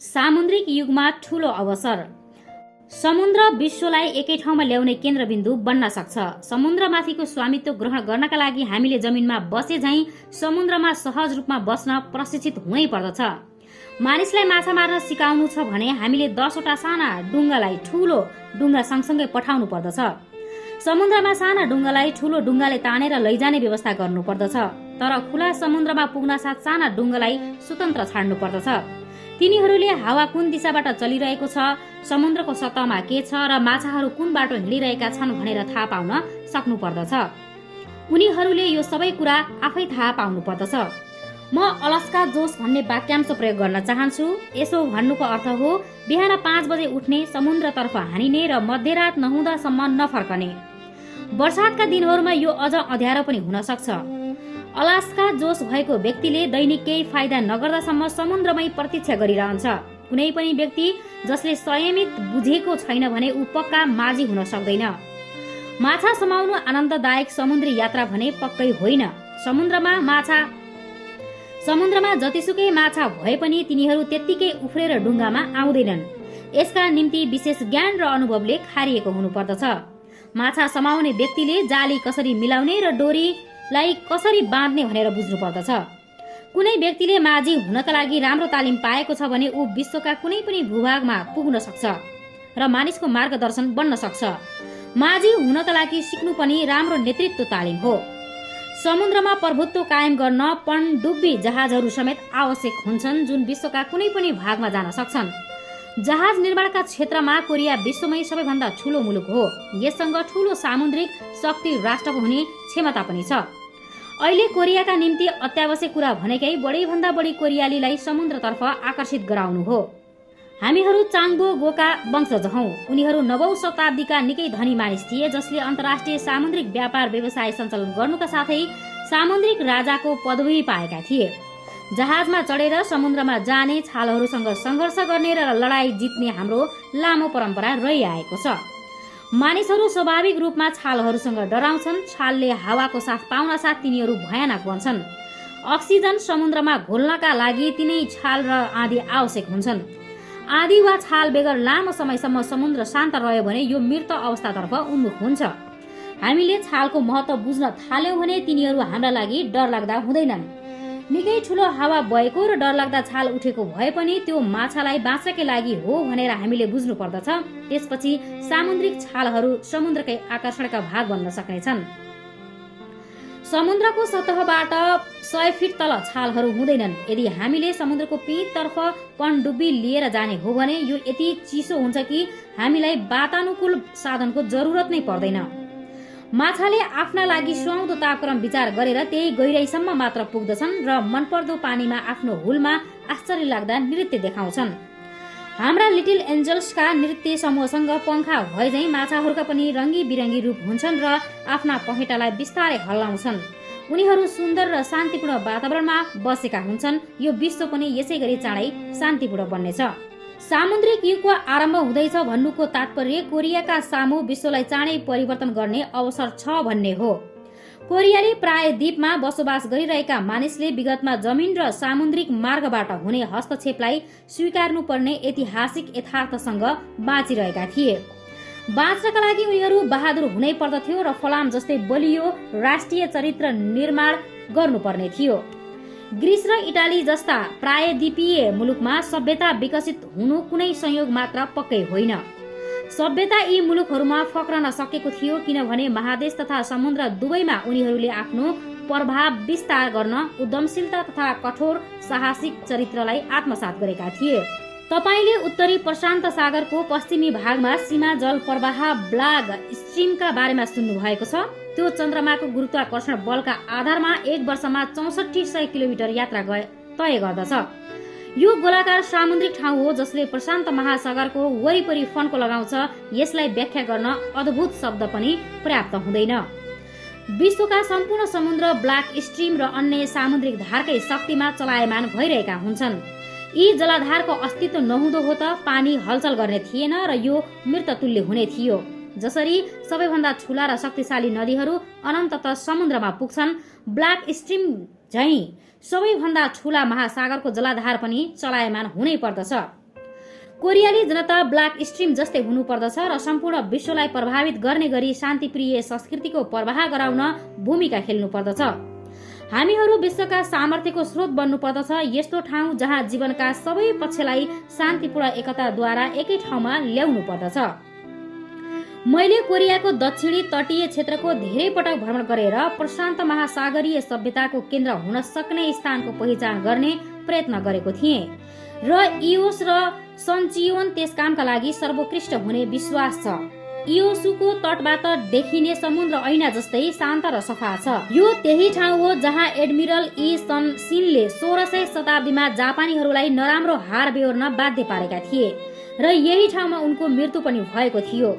सामुद्रिक युगमा ठूलो अवसर। समुद्र विश्वलाई एकै ठाउँमा ल्याउने केन्द्रबिन्दु बन्न सक्छ। समुद्रमाथिको स्वामित्व ग्रहण गर्नका लागि हामीले जमिनमा बसे झैं समुद्रमा सहज रूपमा बस्न प्रशिक्षित हुनै पर्दछ। मानिसलाई माछा मार्न सिकाउनु छ भने हामीले 10 वटा साना डुङ्गालाई ठूलो डुङ्गा सँगसँगै पठाउनु पर्दछ। समुद्रमा साना डुङ्गालाई ठूलो डुङ्गाले तानेर लैजाने व्यवस्था गर्नु पर्दछ। तर खुला समुद्रमा पुग्न साथ साना डुङ्गालाई स्वतन्त्र छाड्नु पर्दछ। तिनीहरूले हावा कुन दिशाबाट चलिरहेको छ, समुद्रको सतहमा के छ र माछाहरू कुन बाटो हिँडिरहेका छन् भनेर थाहा पाउन सक्नु पर्दछ। उनीहरूले यो सबै कुरा आफै थाहा पाउनु पर्दछ। म अलास्का जोस भन्ने वाक्यांश प्रयोग गर्न चाहन्छु। यसो भन्नुको अर्थ हो बिहान 5 बजे उठ्ने, समुद्रतर्फ हानिने र मध्यरात नहुँदासम्म नफर्कने। वर्षातका दिनहरूमा यो अझ अँध्यारो पनि हुन सक्छ। अलास्का जोस भएको व्यक्तिले दैनिक केही फाइदा नगर्दासम्म समुद्रमै प्रतीक्षा गरिरहन्छ। कुनै पनि व्यक्ति जसले संयमित बुझेको छैन भने ऊ पक्का माझी हुन सक्दैन। माछा समाउनु आनन्ददायक समुद्री यात्रा भने पक्कै होइन। समुद्रमा जतिसुकै माछा भए पनि तिनीहरू त्यत्तिकै उफ्रेर डुङ्गामा आउँदैनन्। यसका निम्ति विशेष ज्ञान र अनुभवले खारिएको हुनुपर्दछ। माछा समाउने व्यक्तिले जाली कसरी मिलाउने र डोरीलाई कसरी बाँध्ने भनेर बुझ्नु पर्दछ। कुनै व्यक्तिले माझी हुनका लागि राम्रो तालिम पाएको छ भने ऊ विश्वका कुनै पनि भूभागमा पुग्न सक्छ र मानिसको मार्गदर्शन बन्न सक्छ। माझी हुनका लागि सिक्नु पनि राम्रो नेतृत्व तालिम हो। समुद्रमा प्रभुत्व कायम गर्न पनडुब्बी जहाजहरू समेत आवश्यक हुन्छन्, जुन विश्वका कुनै पनि भागमा जान सक्छन्। जहाज निर्माणका क्षेत्रमा कोरिया विश्वमै सबैभन्दा ठूलो मुलुक हो। यससँग ठूलो सामुद्रिक शक्ति राष्ट्रको हुने क्षमता पनि छ। अहिले कोरियाका निम्ति अत्यावश्यक कुरा भनेकै बढीभन्दा बढी कोरियालीलाई समुद्रतर्फ आकर्षित गराउनु हो। हामीहरू चाङबो गोका वंशज हौं। उनीहरू 9औं शताब्दीका निकै धनी मानिस थिए, जसले अन्तर्राष्ट्रिय सामुद्रिक व्यापार व्यवसाय सञ्चालन गर्नुका साथै सामुद्रिक राजाको पदवी पाएका थिए। जहाजमा चढेर समुद्रमा जाने, छालहरूसँग सङ्घर्ष गर्ने र लडाई जित्ने हाम्रो लामो परम्परा रहिआएको छ। मानिसहरू स्वाभाविक रूपमा छालहरूसँग डराउँछन्। छालले हावाको साथ पाउन साथ तिनीहरू भयानक बन्छन्। अक्सिजन समुद्रमा घोल्नका लागि तिनै छाल र आँधी आवश्यक हुन्छन्। आँधी वा छाल बेगर लामो समयसम्म समुद्र शान्त रह्यो भने यो मृत अवस्थातर्फ उन्मुख हुन्छ। हामीले छालको महत्त्व बुझ्न थाल्यौं भने तिनीहरू हाम्रा लागि डरलाग्दा हुँदैनन्। निकै ठूलो हावा बहेको र डरलाग्दा छाल उठेको भए पनि त्यो माछालाई बाँच्नकै लागि हो भनेर हामीले बुझ्नु पर्दछ। त्यसपछि सामुद्रिक छालहरू समुद्रकै आकर्षणका भाग बन्न सक्नेछन्। समुद्रको सतहबाट 100 फिट तल छालहरू हुँदैनन्। यदि हामीले समुद्रको पिँधतर्फ पनडुब्बी लिएर जाने हो भने यो यति चिसो हुन्छ कि हामीलाई वातानुकूल साधनको जरुरत नै पर्दैन। माछाले आफ्ना लागि सुहाउँदो तापक्रम विचार गरेर त्यही गहिराईसम्म मात्र पुग्दछन् र मनपर्दो पानीमा आफ्नो हुलमा आश्चर्य लाग्दा नृत्य देखाउँछन्। हाम्रा लिटिल एन्जल्सका नृत्य समूहसँग पंखा भए झैं माछाहरूका पनि रङ्गी बिरङ्गी रूप हुन्छन् र आफ्ना पखेटालाई बिस्तारै हल्लाउँछन्। उनीहरू सुन्दर र शान्तिपूर्ण वातावरणमा बसेका हुन्छन्। यो विश्व पनि यसै गरी चाँडै शान्तिपूर्ण बन्नेछ। सामुद्रिक युगको आरम्भ हुँदैछ भन्नुको तात्पर्य कोरियाका सामु विश्वलाई चाँडै परिवर्तन गर्ने अवसर छ भन्ने हो। कोरियाली प्रायद्वीपमा बसोबास गरिरहेका मानिसले विगतमा जमिन र सामुद्रिक मार्गबाट हुने हस्तक्षेपलाई स्वीकार्नुपर्ने ऐतिहासिक यथार्थसँग बाँचिरहेका थिए। बाँच्नका लागि उनीहरू बहादुर हुनै पर्दथ्यो र फलाम जस्तै बलियो राष्ट्रिय चरित्र निर्माण गर्नुपर्ने थियो। ग्रीस र इटाली जस्ता प्रायद्वीपीय मुलुकमा सभ्यता विकसित हुनु कुनै संयोग मात्र पक्कै होइन। सभ्यता यी मुलुकहरूमा फक्रन सकेको थियो किनभने महादेश तथा समुद्र दुवैमा उनीहरूले आफ्नो प्रभाव विस्तार गर्न उद्यमशीलता तथा कठोर साहसिक चरित्रलाई आत्मसात गरेका थिए। तपाईले उत्तरी प्रशान्त सागरको पश्चिमी भागमा सीमा जल प्रवाह ब्ल्याक स्ट्रिमका बारेमा सुन्नु भएको छ। त्यो चन्द्रमाको गुरुत्वाकर्षण बलका आधारमा 1 वर्षमा 6400 किलोमिटर यात्रा तय गर्दछ। यो गोलाकार सामुद्रिक ठाउँ हो जसले प्रशान्त महासागरको वरिपरि फन्को लगाउँछ। यसलाई व्याख्या गर्न अद्भुत शब्द पनि पर्याप्त हुँदैन। विश्वका सम्पूर्ण समुद्र ब्ल्याक स्ट्रिम र अन्य सामुद्रिक धारकै शक्तिमा चलायमान भइरहेका हुन्छन्। यी जलाधारको अस्तित्व नहुँदो हो त पानी हलचल गर्ने थिएन र यो मृततुल्य हुने थियो। जसरी सबैभन्दा ठूला र शक्तिशाली नदीहरू अनन्ततः समुद्रमा पुग्छन्, ब्ल्याक स्ट्रिम झैं सबैभन्दा ठूला महासागरको जलाधार पनि चलायमान हुनै पर्दछ। कोरियाली जनता ब्ल्याक स्ट्रिम जस्तै हुनुपर्दछ र सम्पूर्ण विश्वलाई प्रभावित गर्ने गरी शान्तिप्रिय संस्कृतिको प्रवाह गराउन भूमिका खेल्नुपर्दछ। हामीहरू विश्वका सामर्थ्यको स्रोत बन्नुपर्दछ, यस्तो ठाउँ जहाँ जीवनका सबै पक्षलाई शान्तिपूर्ण एकताद्वारा एकै ठाउँमा ल्याउनु पर्दछ। मैले कोरियाको दक्षिणी तटीय क्षेत्रको धेरै पटक भ्रमण गरेर प्रशान्त महासागरीय सभ्यताको केन्द्र हुन सक्ने स्थानको पहिचान गर्ने प्रयत्न गरेको थिएँ र इयोस र सन्चियोन त्यस कामका लागि सर्वोत्कृष्ट हुने विश्वास छ। इयोसुको तटबाट देखिने समुद्र ऐना जस्तै शान्त र सफा छ। यो त्यही ठाउँ हो जहाँ एडमिरल ई सन सिनले 1600 शताब्दीमा जापानीहरूलाई नराम्रो हार बेहोर्न बाध्य पारेका थिए र यही ठाउँमा उनको मृत्यु पनि भएको थियो।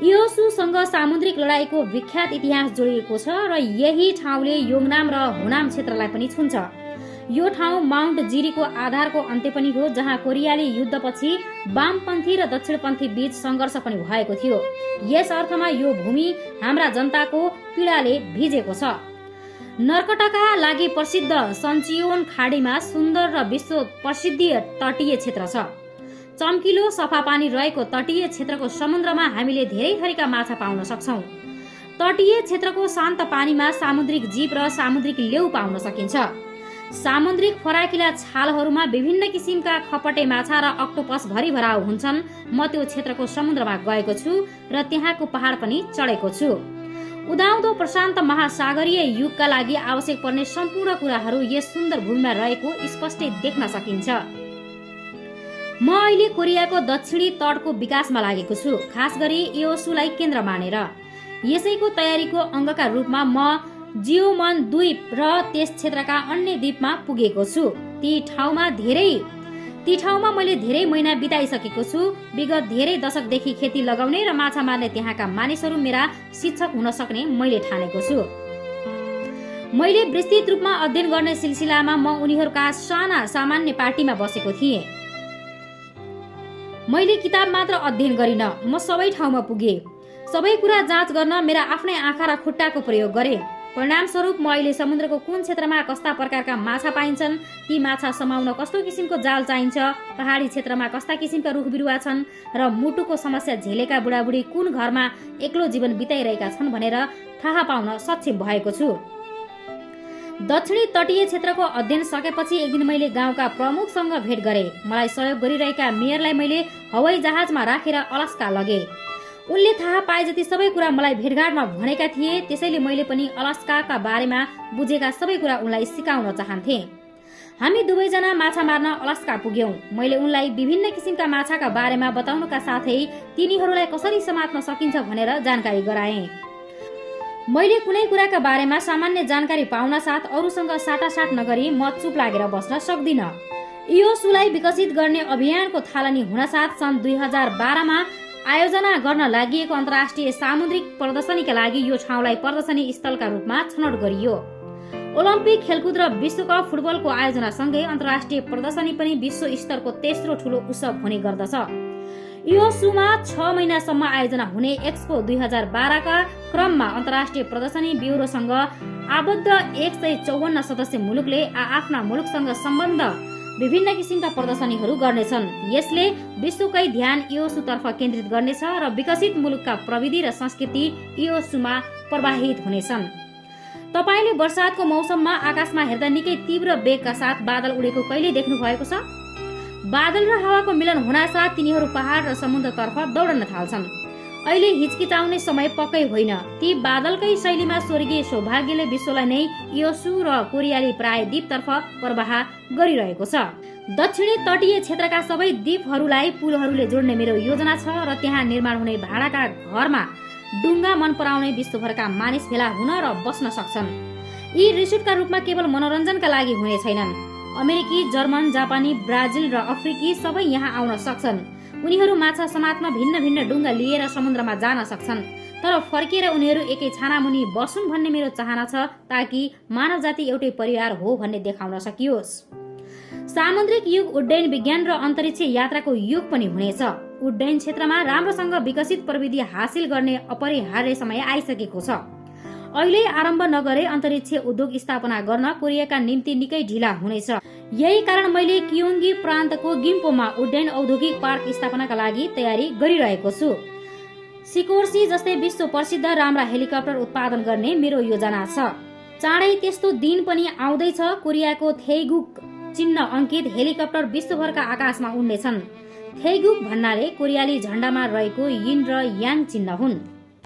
इयोसुसँग सामुद्रिक लडाईँको विख्यात इतिहास जोडिएको छ र यही ठाउँले योङनाम र हुनाम क्षेत्रलाई पनि छुन्छ। यो ठाउँ माउन्ट जिरीको आधारको अन्त्य पनि हो, जहाँ कोरियाली युद्धपछि वामपन्थी र दक्षिणपन्थी बीच संघर्ष पनि भएको थियो। यस अर्थमा यो भूमि हाम्रा जनताको पीडाले भिजेको छ। नर्कटका लागि प्रसिद्ध सन्चियोन खाडीमा सुन्दर र विश्व प्रसिद्ध तटीय क्षेत्र छ। चम्किलो सफा पानी रहेको तटीय क्षेत्रको समुद्रमा हामीले धेरै थरीका माछा पाउन सक्छौं। तटीय क्षेत्रको शान्त पानीमा सामुद्रिक जीव र सामुद्रिक लेउ पाउन सकिन्छ। सामुद्रिक फराकिला छालहरूमा विभिन्न किसिमका खपटे माछा र अक्टोपस भरिभराउ हुन्छन्। म त्यो क्षेत्रको समुद्रमा गएको छु र त्यहाँको पहाड पनि चढेको छु। उदाउँदो प्रशान्त महासागरीय युगका लागि आवश्यक पर्ने सम्पूर्ण कुराहरू यस सुन्दर भूमिमा रहेको स्पष्टै देख्न सकिन्छ। म अहिले कोरियाको दक्षिणी तटको विकासमा लागेको छु, खास गरी इयोसुलाई केन्द्र मानेर। यसैको तयारीको अङ्गका रूपमा म जियोमन द्वीप र त्यस क्षेत्रका अन्य द्वीपमा पुगेको छु। ती ठाउँमा मैले धेरै महिना बिताइसकेको छु। विगत धेरै दशकदेखि खेती लगाउने र माछा मार्ने त्यहाँका मानिसहरू मेरा शिक्षक हुन सक्ने मैले ठानेको छु। मैले विस्तृत रूपमा अध्ययन गर्ने सिलसिलामा म उनीहरूका साना सामान्य पार्टीमा बसेको थिएँ। मैले किताब मात्र अध्ययन गरिन, म सबै ठाउँमा पुगे। सबै कुरा जाँच गर्न मेरा आफ्नै आँखा र खुट्टाको प्रयोग गरे। परिणामस्वरूप म अहिले समुद्रको कुन क्षेत्रमा कस्ता प्रकारका माछा पाइन्छन्, ती माछा समाउन कस्तो किसिमको जाल चाहिन्छ, पहाडी क्षेत्रमा कस्ता किसिमका रुख बिरुवा छन् र मुटुको समस्या झेलेका बुढाबुढी कुन घरमा एक्लो जीवन बिताइरहेका छन् भनेर थाहा पाउन सक्षम भएको छु। दक्षिणी तटीय क्षेत्रको अध्ययन सकेपछि एक दिन मैले गाउँका प्रमुखसँग भेट गरे। मलाई सहयोग गरिरहेका मेयरलाई मैले हवाई जहाजमा राखेर अलास्का लगे। उनले थाहा पाए जति सबै कुरा मलाई भेटघाटमा भनेका थिए, त्यसैले मैले पनि अलास्काका बारेमा बुझेका सबै कुरा उनलाई सिकाउन चाहन्थे। हामी दुवैजना माछा मार्न अलास्का पुग्यौं। मैले उनलाई विभिन्न किसिमका माछाका बारेमा बताउनुका साथै तिनीहरूलाई कसरी समात्न सकिन्छ भनेर जानकारी गराएँ। मैले कुनै कुराका बारेमा सामान्य जानकारी पाउन साथ अरूसँग साटासाट नगरी म चुप लागेर बस्न सक्दिन। इयोसुलाई विकसित गर्ने अभियानको थालनी हुन साथ सन् 2012मा आयोजना गर्न लागि अन्तर्राष्ट्रिय सामुद्रिक प्रदर्शनीका लागि यो ठाउँलाई प्रदर्शनी स्थलका रूपमा छनौट गरियो। ओलम्पिक खेलकुद र विश्वकप फुटबलको आयोजनासँगै अन्तर्राष्ट्रिय प्रदर्शनी पनि विश्व स्तरको तेस्रो ठूलो उत्सव हुने गर्दछ। इयोसुमा 6 महिनासम्म आयोजना हुने एक्सपो 2012का क्रममा अन्तर्राष्ट्रिय प्रदर्शनी ब्युरोसँग आबद्ध 154 सदस्य मुलुकले आफ्ना मुलुकसँग सम्बन्ध विभिन्न किसिमका प्रदर्शनीहरू गर्नेछन्। यसले विश्वकै ध्यान इयोसुतर्फ केन्द्रित गर्नेछ र विकसित मुलुकका प्रविधि र संस्कृति इयोसुमा प्रवाहित हुनेछन्। तपाईले वर्षातको मौसममा आकाशमा हेर्दा निकै तीव्र वेगका साथ बादल उडेको कहिले देख्नु भएको छ? बादल र हावाको मिलन हुनासाथ तिनीहरू पहाड र समुद्रतर्फ दौडन थाल्छन्। अहिले हिचकिचाउने समय पक्कै होइन। ती बादलकै शैलीमा स्वर्गीय सौभाग्यले विश्वलाई नै इयोसु र कोरियाली प्रायद्वीपतर्फ प्रवाह गरिरहेको छ। दक्षिणी तटीय क्षेत्रका सबै द्वीपहरूलाई पुलहरूले जोड्ने मेरो योजना छ र त्यहाँ निर्माण हुने भाडाका घरमा डुङ्गा मन पराउने विश्वभरका मानिस भेला हुन र बस्न सक्छन्। यी रिसोर्टका रूपमा केवल मनोरञ्जनका लागि हुने छैनन्। अमेरिकी, जर्मन, जापानी, ब्राजिल र अफ्रिकी सबै यहाँ आउन सक्छन्। उनीहरू माछा समात्न भिन्न भिन्न डुङ्गा लिएर समुद्रमा जान सक्छन्, तर फर्किएर उनीहरू एकै छानामुनि बसुन् भन्ने मेरो चाहना छ, ताकि मानव जाति एउटै परिवार हो भन्ने देखाउन सकियोस्। सामुद्रिक युग उड्डयन विज्ञान र अन्तरिक्ष यात्राको युग पनि हुनेछ। उड्डयन क्षेत्रमा राम्रोसँग विकसित प्रविधि हासिल गर्ने अपरिहार्य समय आइसकेको छ। अहिले आरम्भ नगरे अन्तरिक्ष उद्योग स्थापना गर्न कोरियाका निम्ति निकै ढिला हुनेछ। यही कारण मैले क्योङ्गी प्रान्तको गिम्पोमा उड्डयन औद्योगिक पार्क स्थापनाका लागि तयारी गरिरहेको छु। सिकोर्सी जस्तै विश्व प्रसिद्ध राम्रा हेलिकप्टर उत्पादन गर्ने मेरो योजना छ। चाँडै त्यस्तो दिन पनि आउँदैछ कोरियाको थेइगुक चिन्ह अंकित हेलिकप्टर विश्वभरका आकाशमा उड्नेछन्। थेइगुक भन्नाले कोरियाली झण्डामा रहेको यिन र याङ चिन्ह हुन्।